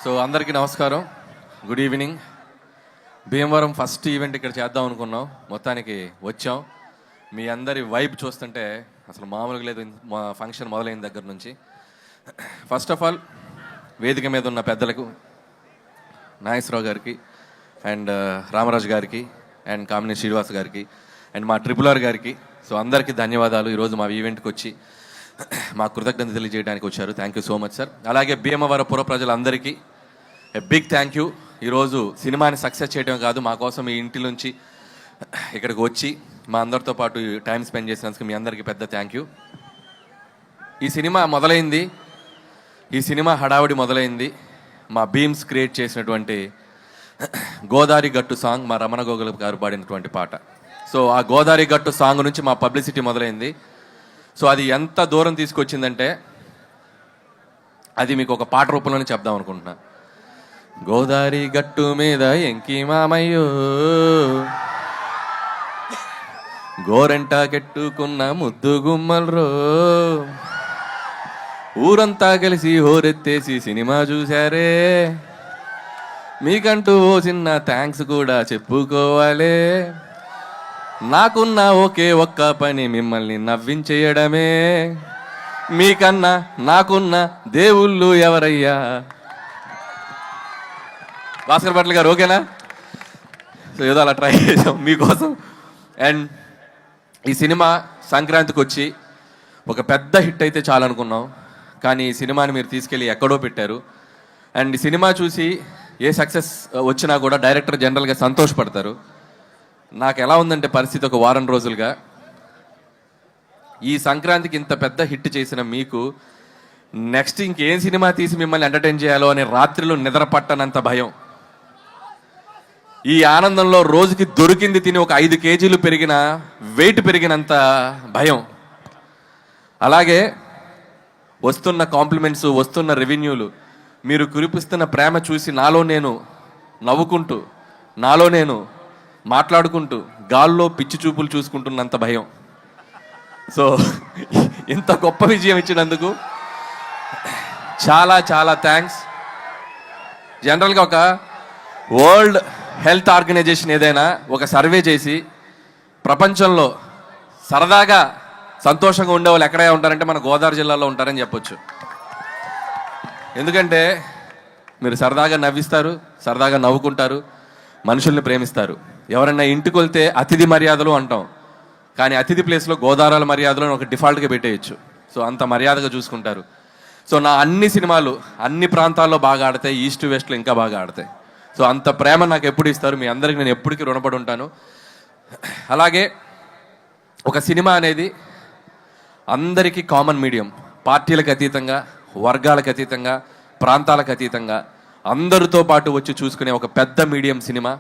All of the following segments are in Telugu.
సో అందరికీ నమస్కారం, good evening. Bhimavaram first event ఇక్కడ చేద్దాం అనుకున్నాం, మొత్తానికి వచ్చాం. మీ అందరి వైబ్ చూస్తుంటే అసలు మామూలుగా లేదు మా ఫంక్షన్ మొదలైన దగ్గర నుంచి. ఫస్ట్ ఆఫ్ ఆల్ వేదిక మీద ఉన్న పెద్దలకు, నాగేశ్వరరావు గారికి అండ్ రామరాజు గారికి అండ్ కామినేని శ్రీనివాస్ గారికి అండ్ మా RRR గారికి, సో అందరికీ ధన్యవాదాలు. ఈరోజు మా ఈవెంట్కి వచ్చి మా కృతజ్ఞత తెలియజేయడానికి వచ్చారు. Thank you so much sir. అలాగే భీమవరం పుర ప్రజలందరికీ బిగ్ థ్యాంక్ యూ. ఈరోజు సినిమాని సక్సెస్ చేయడం కాదు, మా కోసం మీ ఇంటి నుంచి ఇక్కడికి వచ్చి మా అందరితో పాటు టైం స్పెండ్ చేసినందుకు మీ అందరికీ పెద్ద థ్యాంక్ యూ. ఈ సినిమా మొదలైంది, ఈ సినిమా హడావుడి మొదలైంది మా బీమ్స్ క్రియేట్ చేసినటువంటి గోదావరి గట్టు సాంగ్, మా రమణ గోగుల గారు పాడినటువంటి పాట. సో ఆ గోదావరి గట్టు సాంగ్ నుంచి మా పబ్లిసిటీ మొదలైంది. సో అది ఎంత దూరం తీసుకొచ్చిందంటే అది మీకు ఒక పాట రూపంలోనే చెప్దాం అనుకుంటున్నా. గోదావరి గట్టు మీద ఎంకి మామయ్యో, గోరంట కెట్టుకున్న ముద్దు గుమ్మల్రో, ఊరంతా కలిసి హోరెత్తేసి సినిమా చూశారే, మీకంటూ ఓ చిన్న థ్యాంక్స్ కూడా చెప్పుకోవాలే, నాకున్న ఒకే ఒక్క పని మిమ్మల్ని నవ్వించేయడమే, మీకన్నా నాకున్న దేవుళ్ళు ఎవరయ్యా. భాస్కర్ భట్ల గారు ఓకేనా? సో ఏదో అలా ట్రై చేసాం మీకోసం. అండ్ ఈ సినిమా సంక్రాంతికి వచ్చి ఒక పెద్ద హిట్ అయితే చాలనుకున్నాం, కానీ ఈ సినిమాని మీరు తీసుకెళ్ళి ఎక్కడో పెట్టారు. అండ్ ఈ సినిమా చూసి ఏ సక్సెస్ వచ్చినా కూడా డైరెక్టర్ జనరల్గా సంతోషపడతారు. నాకు ఎలా ఉందంటే పరిస్థితి, ఒక వారం రోజులుగా ఈ సంక్రాంతికి ఇంత పెద్ద హిట్ చేసిన మీకు నెక్స్ట్ ఇంకేం సినిమా తీసి మిమ్మల్ని ఎంటర్టైన్ చేయాలో అనే రాత్రిలో నిద్ర పట్టనంత భయం. ఈ ఆనందంలో రోజుకి దొరికింది తిని ఒక 5 కేజీలు పెరిగిన వెయిట్ పెరిగినంత భయం. అలాగే వస్తున్న కాంప్లిమెంట్స్, వస్తున్న రెవెన్యూలు, మీరు కురిపిస్తున్న ప్రేమ చూసి నాలో నేను నవ్వుకుంటూ, నాలో నేను మాట్లాడుకుంటూ గాల్లో పిచ్చి చూపులు చూసుకుంటున్నంత భయం. సో ఇంత గొప్ప విజయం ఇచ్చినందుకు చాలా చాలా థ్యాంక్స్. జనరల్గా ఒక వరల్డ్ హెల్త్ ఆర్గనైజేషన్ ఏదైనా ఒక సర్వే చేసి ప్రపంచంలో సరదాగా సంతోషంగా ఉండేవాళ్ళు ఎక్కడే ఉంటారంటే మన గోదావరి జిల్లాలో ఉంటారని చెప్పొచ్చు. ఎందుకంటే మీరు సరదాగా నవ్విస్తారు, సరదాగా నవ్వుకుంటారు, మనుషుల్ని ప్రేమిస్తారు. ఎవరైనా ఇంటికి వెళ్తే అతిథి మర్యాదలు అంటాం, కానీ అతిథి ప్లేస్లో గోదావరి మర్యాదలు ఒక డిఫాల్ట్గా పెట్టేయచ్చు. సో అంత మర్యాదగా చూసుకుంటారు. సో నా అన్ని సినిమాలు అన్ని ప్రాంతాల్లో బాగా ఆడతాయి, ఈస్ట్ వెస్ట్లో ఇంకా బాగా ఆడతాయి. సో అంత ప్రేమ నాకు ఎప్పుడు ఇస్తారు, మీ అందరికి నేను ఎప్పటికీ రుణపడి ఉంటాను. అలాగే ఒక సినిమా అనేది అందరికీ కామన్ మీడియం, పార్టీలకు అతీతంగా, వర్గాలకు అతీతంగా, ప్రాంతాలకు అతీతంగా అందరితో పాటు వచ్చి చూసుకునే ఒక పెద్ద మీడియం సినిమా.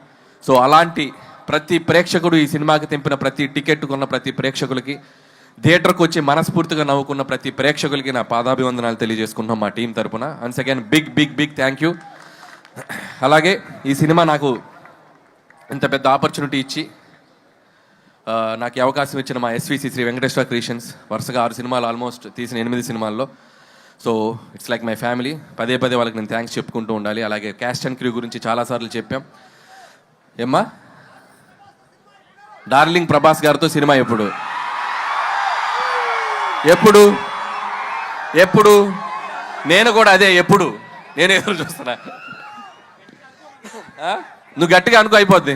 సో అలాంటి ప్రతి ప్రేక్షకుడు, ఈ సినిమాకి తెంపిన ప్రతి టికెట్ కొన్న ప్రతి ప్రేక్షకులకి, థియేటర్కి వచ్చి మనస్ఫూర్తిగా నవ్వుకున్న ప్రతి ప్రేక్షకులకి నా పాదాభివందనాలు తెలియజేసుకుంటున్నాం మా టీం తరపున. Once again big big big thank you. అలాగే ఈ సినిమా నాకు ఇంత పెద్ద ఆపర్చునిటీ ఇచ్చి నాకు ఈ అవకాశం ఇచ్చిన మా SVC శ్రీ వెంకటేశ్వర క్రియేషన్స్, వరుసగా 6 సినిమాలు ఆల్మోస్ట్ తీసిన 8 సినిమాల్లో. So it's like my family. పదే పదే వాళ్ళకి నేను థ్యాంక్స్ చెప్పుకుంటూ ఉండాలి. అలాగే క్యాస్ట్ అండ్ క్రూ గురించి చాలాసార్లు చెప్పాం. ఏమ్మా డార్లింగ్ ప్రభాస్ గారితో సినిమా ఎప్పుడు ఎప్పుడు ఎప్పుడు నేను కూడా అదే ఎప్పుడు నేను ఎదురు చూస్తున్నా. నువ్వు గట్టిగా అనుకో, అయిపోద్ది.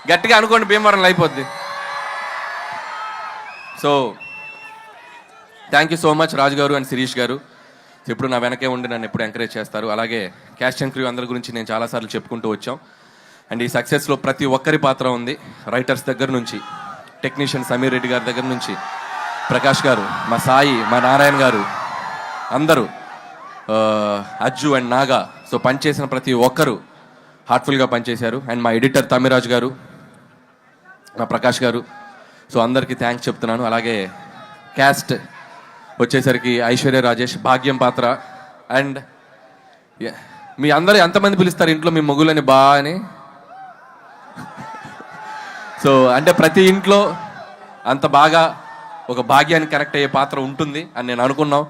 గట్టిగా అనుకోండి, భీమవరంలో అయిపోద్ది. So thank you so much Raju garu and Sirish గారు. ఎప్పుడు నా వెనకే ఉండి నన్ను ఎప్పుడు ఎంకరేజ్ చేస్తారు. అలాగే క్యాస్ట్ అండ్ క్రూ అందరి గురించి నేను చాలాసార్లు చెప్పుకుంటూ వచ్చాం. అండ్ ఈ సక్సెస్లో ప్రతి ఒక్కరి పాత్ర ఉంది. రైటర్స్ దగ్గర నుంచి, టెక్నీషియన్ సమీర్ రెడ్డి గారి దగ్గర నుంచి, ప్రకాష్ గారు, మా సాయి, మా నారాయణ గారు, అందరూ, అజ్జు అండ్ నాగా. సో పనిచేసిన ప్రతి ఒక్కరు హార్ట్ఫుల్గా పనిచేశారు. అండ్ మా ఎడిటర్ తమిరాజ్ గారు, మా ప్రకాష్ గారు. సో అందరికీ థ్యాంక్స్ చెప్తున్నాను. అలాగే క్యాస్ట్ వచ్చేసరికి ఐశ్వర్య రాజేష్, భాగ్యం పాత్ర. అండ్ మీ అందరూ ఎంతమంది పిలుస్తారు ఇంట్లో మీ మొగులని బా అని? సో అంటే ప్రతి ఇంట్లో అంత బాగా ఒక భాగ్యానికి కనెక్ట్ అయ్యే పాత్ర ఉంటుంది అని నేను అనుకున్నాం.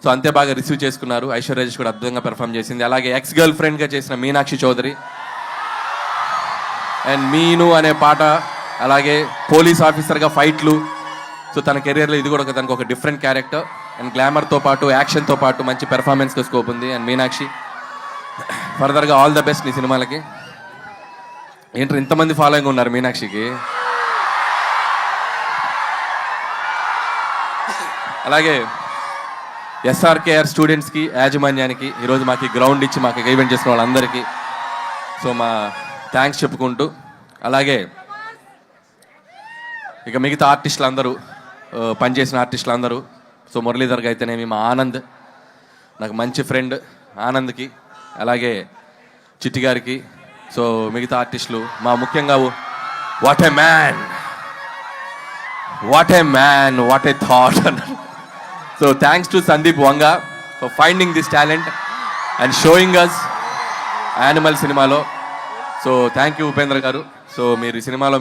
సో అంతే బాగా రిసీవ్ చేసుకున్నారు. ఐశ్వర్య రాజేష్ కూడా అద్భుతంగా పెర్ఫామ్ చేసింది. అలాగే ఎక్స్ గర్ల్ ఫ్రెండ్గా చేసిన మీనాక్షి చౌదరి అండ్ మీను అనే పాట, అలాగే పోలీస్ ఆఫీసర్గా ఫైట్లు. సో తన కెరియర్లో ఇది కూడా తనకు ఒక డిఫరెంట్ క్యారెక్టర్ అండ్ గ్లామర్తో పాటు యాక్షన్తో పాటు మంచి పెర్ఫార్మెన్స్కి స్కోప్ ఉంది. అండ్ మీనాక్షి ఫర్దర్గా ఆల్ ద బెస్ట్ నీ సినిమాలకి. ఏంటో ఇంతమంది ఫాలోయింగ్ ఉన్నారు మీనాక్షికి. అలాగే ఎస్ఆర్కేఆర్ స్టూడెంట్స్కి, యాజమాన్యానికి, ఈరోజు మాకు గ్రౌండ్ ఇచ్చి మాకు ఈవెంట్ చేసుకున్న వాళ్ళందరికీ సో మా థ్యాంక్స్ చెప్పుకుంటూ, అలాగే ఇక మిగతా ఆర్టిస్టులు అందరూ, పనిచేసిన ఆర్టిస్టులు అందరూ, సో మురళీధర్కి అయితేనేమి, మా ఆనంద్ నాకు మంచి ఫ్రెండ్ ఆనంద్కి, అలాగే చిట్టి గారికి, సో మిగతా ఆర్టిస్టులు, మా ముఖ్యంగా what a man, what a man, what a thought. So thanks to Sandeep Vanga for finding this talent and showing us Animal సినిమాలో. సో థ్యాంక్ యూ ఉపేంద్ర గారు. సో మీరు ఈ సినిమాలో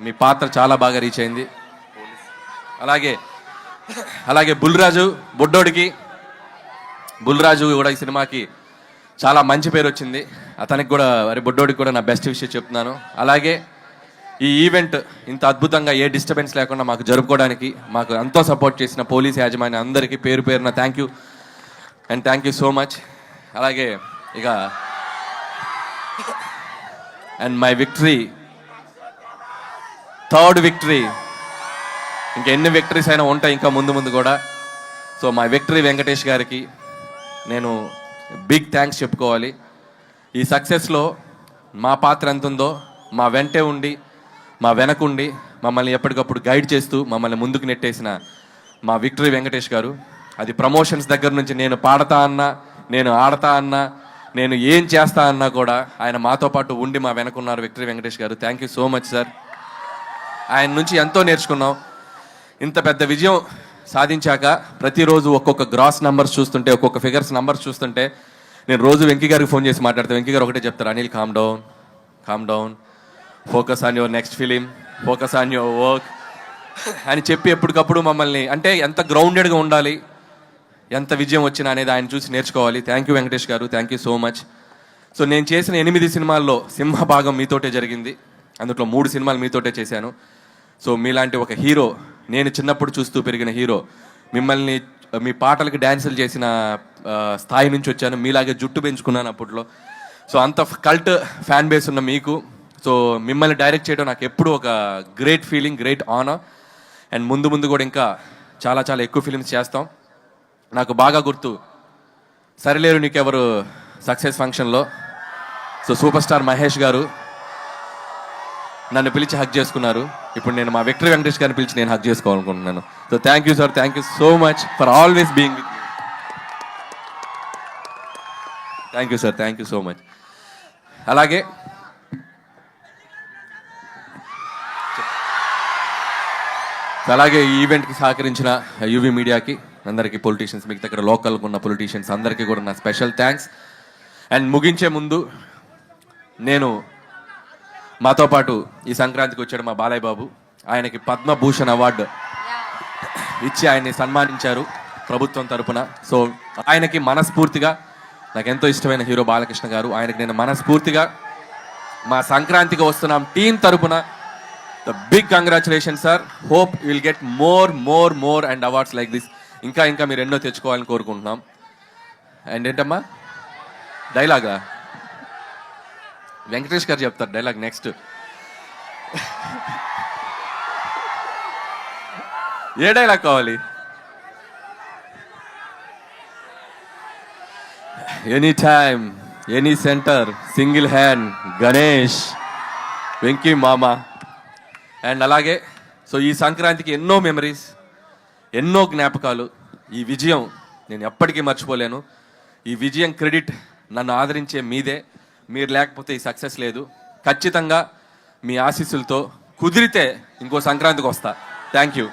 మీ పాత్ర చాలా బాగా రీచ్ అయింది. అలాగే బుల్రాజు కూడా ఈ సినిమాకి చాలా మంచి పేరు వచ్చింది. అతనికి కూడా బుడ్డోడికి కూడా నా బెస్ట్ విషయం చెప్తున్నాను. అలాగే ఈ ఈవెంట్ ఇంత అద్భుతంగా ఏ డిస్టర్బెన్స్ లేకుండా మాకు జరుపుకోవడానికి మాకు ఎంతో సపోర్ట్ చేసిన పోలీస్ యాజమాన్యం అందరికీ పేరు పేరున thank you and thank you so much. అలాగే ఇక and my victory, third victory, ఇంకా ఎన్ని విక్టరీస్ అయినా ఉంటాయి ఇంకా ముందు కూడా. సో మై విక్టరీ వెంకటేష్ గారికి నేను బిగ్ థ్యాంక్స్ చెప్పుకోవాలి. ఈ సక్సెస్లో మా పాత్ర ఎంత ఉందో, మా వెంటే ఉండి, మా వెనకుండి, మమ్మల్ని ఎప్పటికప్పుడు గైడ్ చేస్తూ మమ్మల్ని ముందుకు నెట్టేసిన మా విక్టరీ వెంకటేష్ గారు. అది ప్రమోషన్స్ దగ్గర నుంచి నేను పాడతా అన్నా, నేను ఆడతా అన్నా, నేను ఏం చేస్తా అన్నా కూడా ఆయన మాతో పాటు ఉండి మా వెనకున్నారు విక్టరీ వెంకటేష్ గారు. Thank you so much sir. ఆయన నుంచి ఎంతో నేర్చుకున్నాం. ఇంత పెద్ద విజయం సాధించాక ప్రతిరోజు ఒక్కొక్క గ్రాస్ నెంబర్స్ చూస్తుంటే, ఒక్కొక్క ఫిగర్స్ నెంబర్స్ చూస్తుంటే, నేను రోజు వెంకీ గారికి ఫోన్ చేసి మాట్లాడతాను. వెంకీ గారు ఒకటే చెప్తారు, Anil calm down, focus on your next film, focus on your work అని చెప్పి ఎప్పటికప్పుడు మమ్మల్ని, అంటే ఎంత గ్రౌండెడ్గా ఉండాలి, ఎంత విజయం వచ్చినా అనేది ఆయన చూసి నేర్చుకోవాలి. థ్యాంక్ యూ వెంకటేష్ గారు, thank you so much. So నేను చేసిన 8 సినిమాల్లో సింహభాగం మీతోటే జరిగింది. అందులో 3 సినిమాలు మీతోటే చేశాను. సో మీలాంటి ఒక హీరో, నేను చిన్నప్పుడు చూస్తూ పెరిగిన హీరో, మిమ్మల్ని మీ పాటలకి డ్యాన్సులు చేసిన స్థాయి నుంచి వచ్చాను. మీలాగే జుట్టు పెంచుకున్నాను అప్పట్లో. సో అంత కల్ట్ ఫ్యాన్ బేస్ ఉన్న మీకు, సో మిమ్మల్ని డైరెక్ట్ చేయడం నాకు ఎప్పుడూ ఒక great feeling, great honour. And ముందు కూడా ఇంకా చాలా చాలా ఎక్కువ ఫిలిమ్స్ చేస్తాం. నాకు బాగా గుర్తు, సరిలేరు నీకెవరు సక్సెస్ ఫంక్షన్లో సో సూపర్ స్టార్ మహేష్ గారు నన్ను పిలిచి హక్ చేసుకున్నారు. ఇప్పుడు నేను మా విక్టరీ వెంకటేష్ గారిని పిలిచి నేను హక్ చేసుకోవాలనుకుంటున్నాను. So thank you sir, thank you so much for always being with me. Thank you sir, thank you so much. అలాగే ఈ ఈవెంట్కి సహకరించిన యూవీ మీడియాకి అందరికీ, పొలిటీషియన్స్, మిగతా ఇక్కడ లోకల్గా ఉన్న పొలిటీషియన్స్ అందరికీ కూడా నా స్పెషల్ థ్యాంక్స్. అండ్ ముగించే ముందు నేను మాతో పాటు ఈ సంక్రాంతికి వచ్చాడు మా బాలయ్య బాబు. ఆయనకి పద్మభూషణ్ అవార్డు ఇచ్చి ఆయన్ని సన్మానించారు ప్రభుత్వం తరపున. సో ఆయనకి మనస్ఫూర్తిగా, నాకు ఎంతో ఇష్టమైన హీరో బాలకృష్ణ గారు, ఆయనకి నేను మనస్ఫూర్తిగా మా సంక్రాంతికి వస్తున్నాం టీం తరపున the big congratulation sir. Hope you will get more and awards like this. ఇంకా మీరు ఎన్నో తెచ్చుకోవాలని కోరుకుంటున్నాం. అండ్ ఏంటమ్మా డైలాగా వెంకటేష్ గారు చెప్తారు డైలాగ్ నెక్స్ట్. ఏ డైలాగ్ కావాలి? Any time, any centre, single hand, Ganesh, Venky మామ. అండ్ అలాగే సో ఈ సంక్రాంతికి ఎన్నో మెమరీస్, ఎన్నో జ్ఞాపకాలు. ఈ విజయం నేను ఎప్పటికీ మర్చిపోలేను. ఈ విజయం క్రెడిట్ నన్ను ఆదరించే మీదే. మీరు లేకపోతే ఈ సక్సెస్ లేదు. ఖచ్చితంగా మీ ఆశీస్సులతో కుదిరితే ఇంకో సంక్రాంతికి వస్తా. Thank you.